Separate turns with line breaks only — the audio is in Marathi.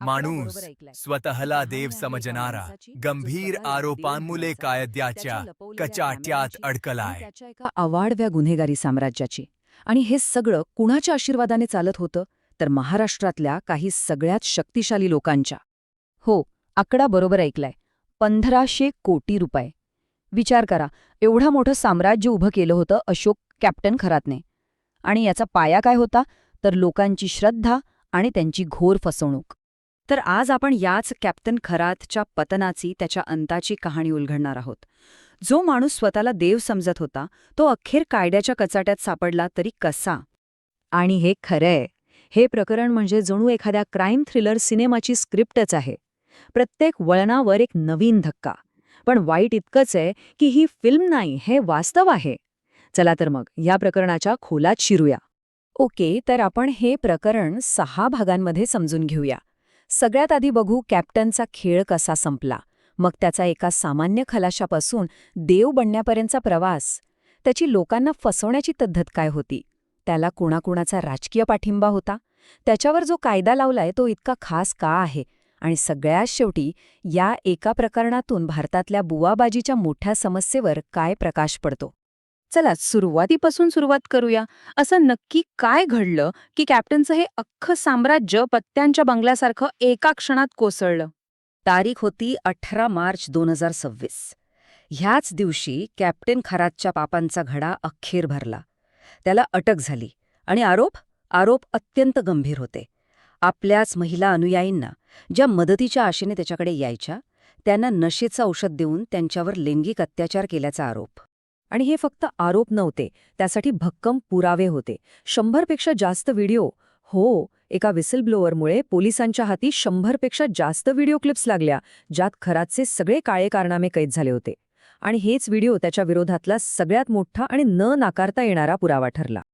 माणूस स्वतःला देव समजणारा गंभीर आरोपांमुळे कायद्याच्या कचाट्यात अडकलाय.
एका अवाढव्या गुन्हेगारी साम्राज्याची. आणि हे सगळं कुणाच्या आशीर्वादाने चालत होतं? तर महाराष्ट्रातल्या काही सगळ्यात शक्तिशाली लोकांच्या. हो, आकडा बरोबर ऐकलाय. 1500 कोटी रुपये. विचार करा, एवढं मोठं साम्राज्य उभं केलं होतं अशोक कॅप्टन खरातने. आणि याचा पाया काय होता? तर लोकांची श्रद्धा आणि त्यांची घोर फसवणूक. तर आज आपण याच कॅप्टन खरातच्या पतनाची, त्याच्या अंताची कहाणी उलगडणार आहोत. जो माणूस स्वतःला देव समजत होता, तो अखेर कायद्याच्या कचाट्यात सापडला तरी कसा? आणि हे खरंय, हे प्रकरण म्हणजे जणू एखाद्या क्राईम थ्रिलर सिनेमाची स्क्रिप्टच आहे. प्रत्येक वळणावर एक नवीन धक्का. पण वाईट इतकंच आहे की ही फिल्म नाही, हे वास्तव आहे. चला तर मग या प्रकरणाच्या खोलात शिरूया. ओके, तर आपण हे प्रकरण 6 भागांमध्ये समजून घेऊया. सगळ्यात आधी बघू कॅप्टनचा खेळ कसा संपला. मग त्याचा एका सामान्य खलाशापासून देव बनण्यापर्यंतचा प्रवास. त्याची लोकांना फसवण्याची पद्धत काय होती? त्याला कुणाकुणाचा राजकीय पाठिंबा होता? त्याच्यावर जो कायदा लावलाय तो इतका खास का आहे? आणि सगळ्यात शेवटी या एका प्रकरणातून भारतातल्या बुवाबाजीच्या मोठ्या समस्येवर काय प्रकाश पडतो? चला सुरुवातीपासून सुरुवात करूया. असं नक्की काय घडलं की कॅप्टनचं हे अख्खं साम्राज्य पत्त्यांच्या बंगल्यासारखं एका क्षणात कोसळलं? तारीख होती 18 मार्च 2026. ह्याच दिवशी कॅप्टन खरातच्या पापांचा घडा अखेर भरला. त्याला अटक झाली. आणि आरोप अत्यंत गंभीर होते. आपल्याच महिला अनुयायींना, ज्या मदतीच्या आशेने त्याच्याकडे यायच्या, त्यांना नशेचं औषध देऊन त्यांच्यावर लैंगिक अत्याचार केल्याचा आरोप. आणि हे फक्त आरोप नव्हते, त्यासाठी भक्कम पुरावे होते. 100पेक्षा जास्त व्हिडिओ. हो, एका व्हिसलब्लोअरमुळे पोलिसांच्या हाती 100पेक्षा जास्त व्हिडिओ क्लिप्स लागल्या, ज्यात खरातचे सगळे काळे कारनामे कैद झाले होते. आणि हेच व्हिडिओ त्याच्या विरोधातला सगळ्यात मोठा आणि न नाकारता येणारा पुरावा ठरला.